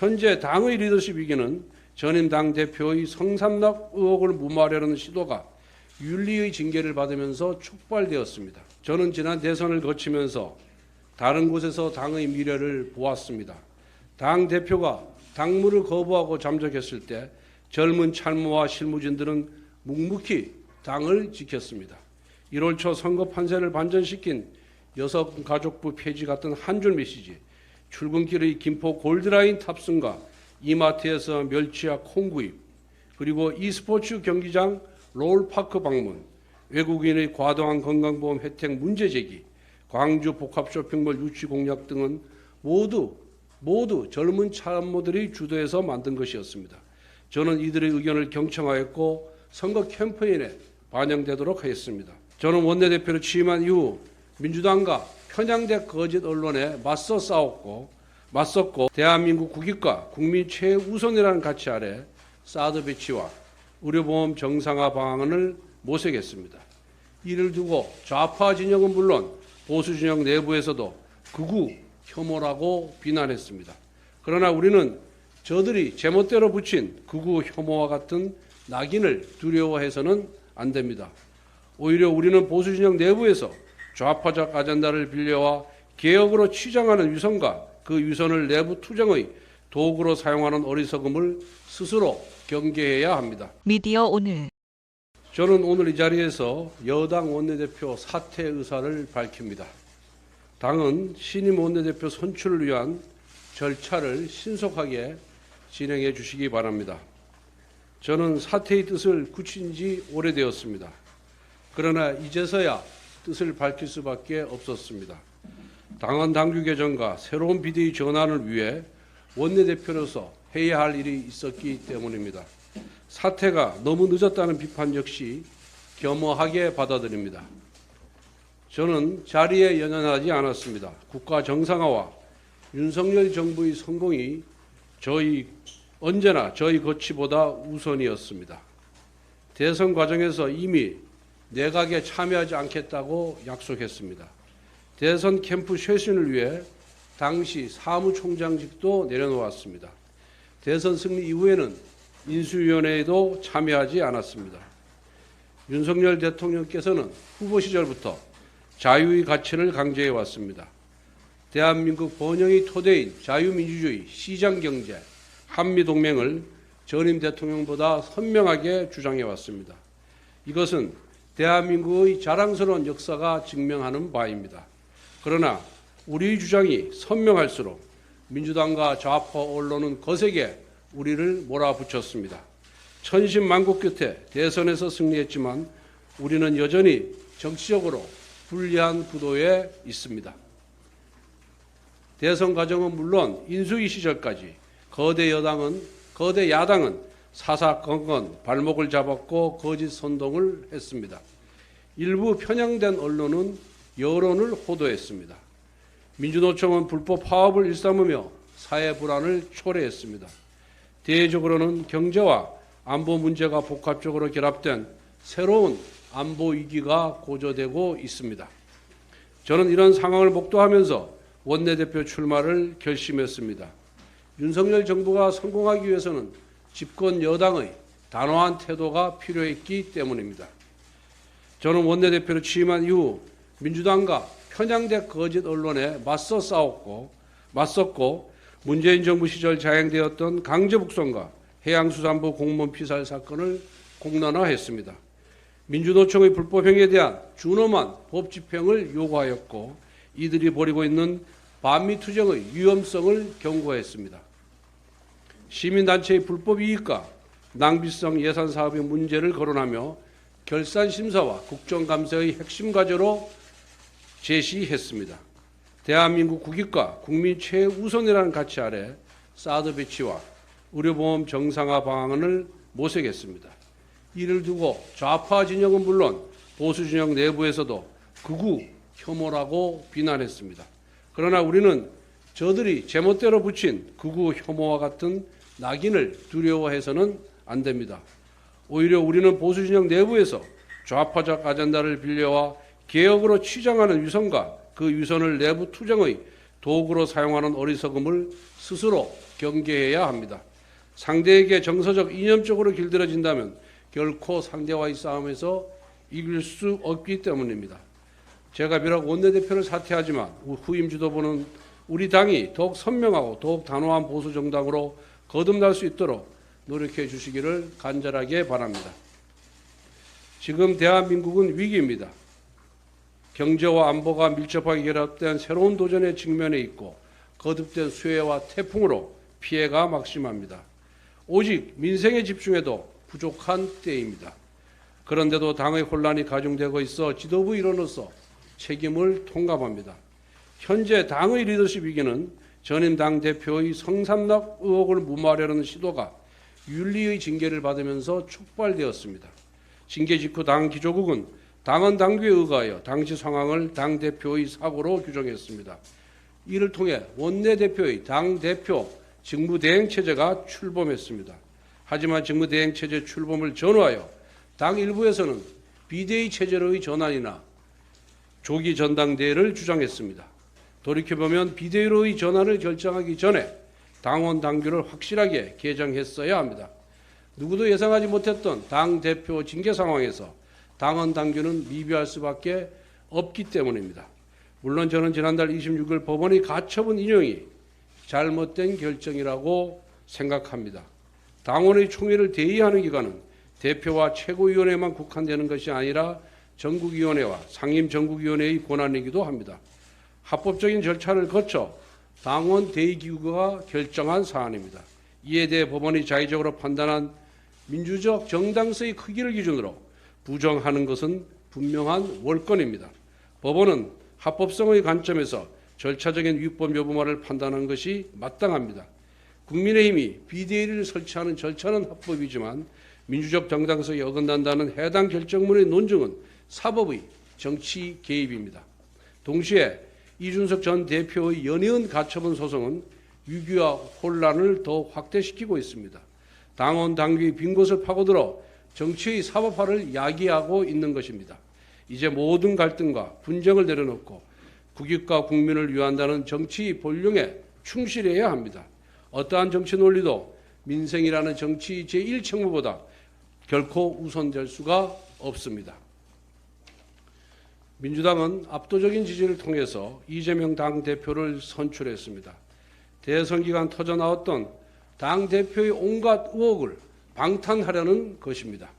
현재 당의 리더십 위기는 전임 당대표의 성삼납 의혹을 무마하려는 시도가 윤리의 징계를 받으면서 촉발되었습니다. 저는 지난 대선을 거치면서 다른 곳에서 당의 미래를 보았습니다. 당대표가 당무를 거부하고 잠적했을 때 젊은 참모와 실무진들은 묵묵히 당을 지켰습니다. 1월 초 선거 판세를 반전시킨 여성가족부 폐지 같은 한 줄 메시지, 출근길의 김포 골드라인 탑승과 이마트에서 멸치와 콩구입, 그리고 e스포츠 경기장 롤파크 방문, 외국인의 과도한 건강보험 혜택 문제 제기, 광주 복합쇼핑몰 유치 공약 등은 모두 젊은 참모들이 주도해서 만든 것이었습니다. 저는 이들의 의견을 경청하였고 선거 캠페인에 반영되도록 하였습니다. 저는 원내대표로 취임한 이후 민주당과 편향된 거짓 언론에 맞섰고 대한민국 국익과 국민 최우선이라는 가치 아래 사드 배치와 의료보험 정상화 방안을 모색했습니다. 이를 두고 좌파 진영은 물론 보수 진영 내부에서도 극우 혐오라고 비난했습니다. 그러나 우리는 저들이 제멋대로 붙인 극우 혐오와 같은 낙인을 두려워해서는 안 됩니다. 오히려 우리는 보수 진영 내부에서 좌파적 아젠다를 빌려와 개혁으로 치장하는 위선과 그 위선을 내부 투쟁의 도구로 사용하는 어리석음을 스스로 경계해야 합니다. 미디어 오늘. 저는 오늘 이 자리에서 여당 원내대표 사퇴 의사를 밝힙니다. 당은 신임 원내대표 선출을 위한 절차를 신속하게 진행해 주시기 바랍니다. 저는 사퇴의 뜻을 굳힌 지 오래되었습니다. 그러나 이제서야 뜻을 밝힐 수밖에 없었습니다. 당헌 당규 개정과 새로운 비대위 전환을 위해 원내대표로서 해야 할 일이 있었기 때문입니다. 사퇴가 너무 늦었다는 비판 역시 겸허하게 받아들입니다. 저는 자리에 연연하지 않았습니다. 국가 정상화와 윤석열 정부의 성공이 언제나 저희 거취보다 우선이었습니다. 대선 과정에서 이미 내각에 참여하지 않겠다고 약속했습니다. 대선 캠프 쇄신을 위해 당시 사무총장직도 내려놓았습니다. 대선 승리 이후에는 인수위원회에도 참여하지 않았습니다. 윤석열 대통령께서는 후보 시절부터 자유의 가치를 강조해 왔습니다. 대한민국 번영의 토대인 자유민주주의, 시장경제, 한미동맹을 전임 대통령보다 선명하게 주장해 왔습니다. 이것은 대한민국의 자랑스러운 역사가 증명하는 바입니다. 그러나 우리 주장이 선명할수록 민주당과 좌파 언론은 거세게 우리를 몰아붙였습니다. 천신만고 끝에 대선에서 승리했지만 우리는 여전히 정치적으로 불리한 구도에 있습니다. 대선 과정은 물론 인수위 시절까지 거대 야당은 사사건건 발목을 잡았고 거짓 선동을 했습니다. 일부 편향된 언론은 여론을 호도했습니다. 민주노총은 불법 파업을 일삼으며 사회 불안을 초래했습니다. 대외적으로는 경제와 안보 문제가 복합적으로 결합된 새로운 안보 위기가 고조되고 있습니다. 저는 이런 상황을 목도하면서 원내대표 출마를 결심했습니다. 윤석열 정부가 성공하기 위해서는 집권 여당의 단호한 태도가 필요했기 때문입니다. 저는 원내대표로 취임한 이후 민주당과 편향된 거짓 언론에 맞섰고 문재인 정부 시절 자행되었던 강제북송과 해양수산부 공무원 피살 사건을 공론화했습니다. 민주노총의 불법행위에 대한 준엄한 법 집행을 요구하였고 이들이 벌이고 있는 반미투쟁의 위험성을 경고했습니다. 시민단체의 불법 이익과 낭비성 예산 사업의 문제를 거론하며 결산심사와 국정감사의 핵심 과제로 제시했습니다. 대한민국 국익과 국민 최우선이라는 가치 아래 사드 배치와 의료보험 정상화 방안을 모색했습니다. 이를 두고 좌파 진영은 물론 보수 진영 내부에서도 극우 혐오라고 비난했습니다. 그러나 우리는 저들이 제멋대로 붙인 극우 혐오와 같은 낙인을 두려워해서는 안 됩니다. 오히려 우리는 보수 진영 내부에서 좌파적 아젠다를 빌려와 개혁으로 치장하는 위선과 그 위선을 내부 투쟁의 도구로 사용하는 어리석음을 스스로 경계해야 합니다. 상대에게 정서적 이념적으로 길들여진다면 결코 상대와의 싸움에서 이길 수 없기 때문입니다. 제가 비록 원내대표를 사퇴하지만 후임 지도부는 우리 당이 더욱 선명하고 더욱 단호한 보수 정당으로 거듭날 수 있도록 노력해 주시기를 간절하게 바랍니다. 지금 대한민국은 위기입니다. 경제와 안보가 밀접하게 결합된 새로운 도전에 직면해 있고 거듭된 수해와 태풍으로 피해가 막심합니다. 오직 민생에 집중해도 부족한 때입니다. 그런데도 당의 혼란이 가중되고 있어 지도부 일원으로서 책임을 통감합니다. 현재 당의 리더십 위기는 전임 당대표의 성삼납 의혹을 무마하려는 시도가 윤리의 징계를 받으면서 촉발되었습니다. 징계 직후 당 기조국은 당헌 당규에 의거하여 당시 상황을 당대표의 사고로 규정했습니다. 이를 통해 원내대표의 당대표 직무대행체제가 출범했습니다. 하지만 직무대행체제 출범을 전후하여 당 일부에서는 비대위 체제로의 전환이나 조기 전당대회를 주장했습니다. 돌이켜보면 비대위로의 전환을 결정하기 전에 당원 당규를 확실하게 개정했어야 합니다. 누구도 예상하지 못했던 당대표 징계 상황에서 당원 당규는 미비할 수밖에 없기 때문입니다. 물론 저는 지난달 26일 법원의 가처분 인용이 잘못된 결정이라고 생각합니다. 당원의 총회를 대의하는 기관은 대표와 최고위원회만 국한되는 것이 아니라 전국위원회와 상임전국위원회의 권한이기도 합니다. 합법적인 절차를 거쳐 당원 대의기구가 결정한 사안입니다. 이에 대해 법원이 자의적으로 판단한 민주적 정당성의 크기를 기준으로 부정하는 것은 분명한 월권입니다. 법원은 합법성의 관점에서 절차적인 위법 여부만을 판단하는 것이 마땅합니다. 국민의힘이 비대위를 설치하는 절차는 합법이지만 민주적 정당성이 어긋난다는 해당 결정문의 논증은 사법의 정치 개입입니다. 동시에 이준석 전 대표의 연이은 가처분 소송은 위기와 혼란을 더 확대시키고 있습니다. 당원 당규의 빈 곳을 파고들어 정치의 사법화를 야기하고 있는 것입니다. 이제 모든 갈등과 분쟁을 내려놓고 국익과 국민을 위한다는 정치 본령에 충실해야 합니다. 어떠한 정치 논리도 민생이라는 정치 제1책무보다 결코 우선될 수가 없습니다. 민주당은 압도적인 지지를 통해서 이재명 당대표를 선출했습니다. 대선 기간 터져나왔던 당대표의 온갖 의혹을 방탄하려는 것입니다.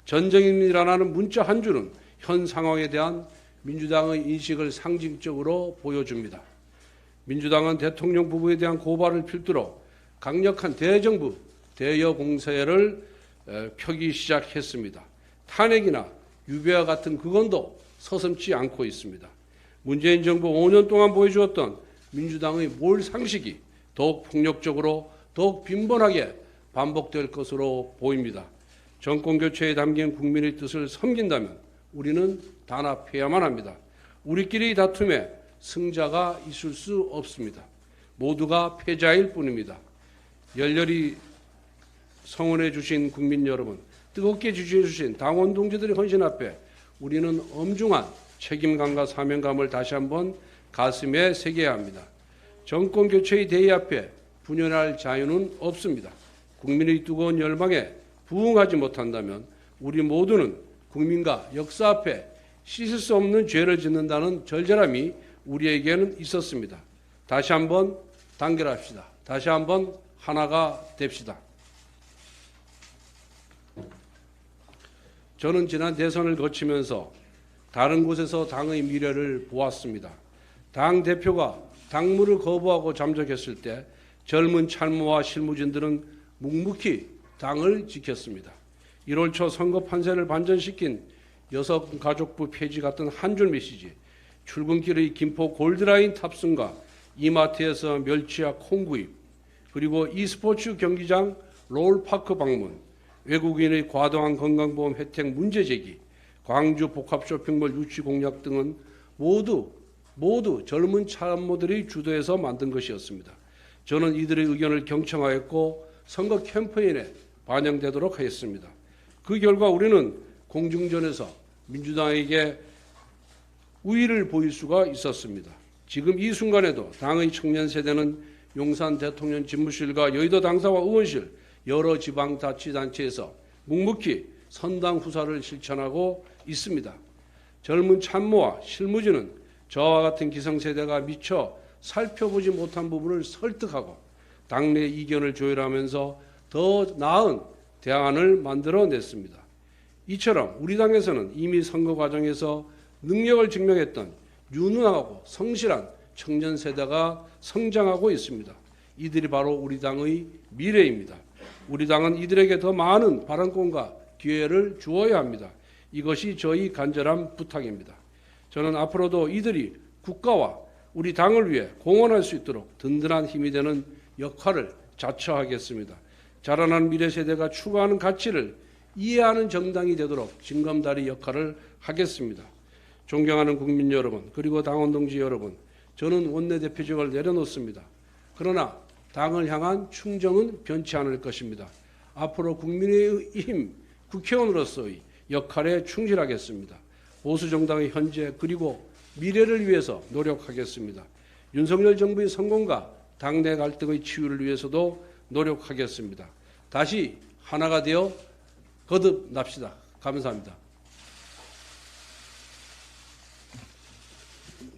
전쟁입니다라는 문자 한 줄은 현 상황에 대한 민주당의 인식을 상징적으로 보여줍니다. 민주당은 대통령 부부에 대한 고발을 필두로 강력한 대정부, 대여 공세를 펴기 시작했습니다. 탄핵이나 유배와 같은 그건도 서슴지 않고 있습니다. 문재인 정부 5년 동안 보여주었던 민주당의 몰상식이 더욱 폭력적으로 더욱 빈번하게 반복될 것으로 보입니다. 정권 교체에 담긴 국민의 뜻을 섬긴다면 우리는 단합해야만 합니다. 우리끼리의 다툼에 승자가 있을 수 없습니다. 모두가 패자일 뿐입니다. 열렬히 성원해 주신 국민 여러분, 뜨겁게 지지해 주신 당원 동지들의 헌신 앞에 우리는 엄중한 책임감과 사명감을 다시 한번 가슴에 새겨야 합니다. 정권 교체의 대의 앞에 분열할 자유는 없습니다. 국민의 뜨거운 열망에 부응하지 못한다면 우리 모두는 국민과 역사 앞에 씻을 수 없는 죄를 짓는다는 절절함이 우리에게는 있었습니다. 다시 한번 단결합시다. 다시 한번 하나가 됩시다. 저는 지난 대선을 거치면서 다른 곳에서 당의 미래를 보았습니다. 당 대표가 당무를 거부하고 잠적했을 때 젊은 참모와 실무진들은 묵묵히 당을 지켰습니다. 1월 초 선거 판세를 반전시킨 여성가족부 폐지 같은 한 줄 메시지, 출근길의 김포 골드라인 탑승과 이마트에서 멸치와 콩구입, 그리고 e스포츠 경기장 롤파크 방문, 외국인의 과도한 건강보험 혜택 문제 제기, 광주 복합쇼핑몰 유치 공약 등은 모두 젊은 참모들이 주도해서 만든 것이었습니다. 저는 이들의 의견을 경청하였고 선거 캠페인에 반영되도록 하였습니다. 그 결과 우리는 공중전에서 민주당에게 우위를 보일 수가 있었습니다. 지금 이 순간에도 당의 청년 세대는 용산 대통령 집무실과 여의도 당사와 의원실, 여러 지방자치단체에서 묵묵히 선당 후사를 실천하고 있습니다. 젊은 참모와 실무진은 저와 같은 기성세대가 미처 살펴보지 못한 부분을 설득하고 당내 이견을 조율하면서 더 나은 대안을 만들어냈습니다. 이처럼 우리 당에서는 이미 선거 과정에서 능력을 증명했던 유능하고 성실한 청년 세대가 성장하고 있습니다. 이들이 바로 우리 당의 미래입니다. 우리 당은 이들에게 더 많은 발언권과 기회를 주어야 합니다. 이것이 저희 간절한 부탁입니다. 저는 앞으로도 이들이 국가와 우리 당을 위해 공헌할 수 있도록 든든한 힘이 되는 역할을 자처하겠습니다. 자라나는 미래 세대가 추구하는 가치를 이해하는 정당이 되도록 징검다리 역할을 하겠습니다. 존경하는 국민 여러분, 그리고 당원 동지 여러분, 저는 원내대표직을 내려놓습니다. 그러나 당을 향한 충정은 변치 않을 것입니다. 앞으로 국민의힘 국회의원으로서의 역할에 충실하겠습니다. 보수정당의 현재 그리고 미래를 위해서 노력하겠습니다. 윤석열 정부의 성공과 당내 갈등의 치유를 위해서도 노력하겠습니다. 다시 하나가 되어 거듭납시다. 감사합니다.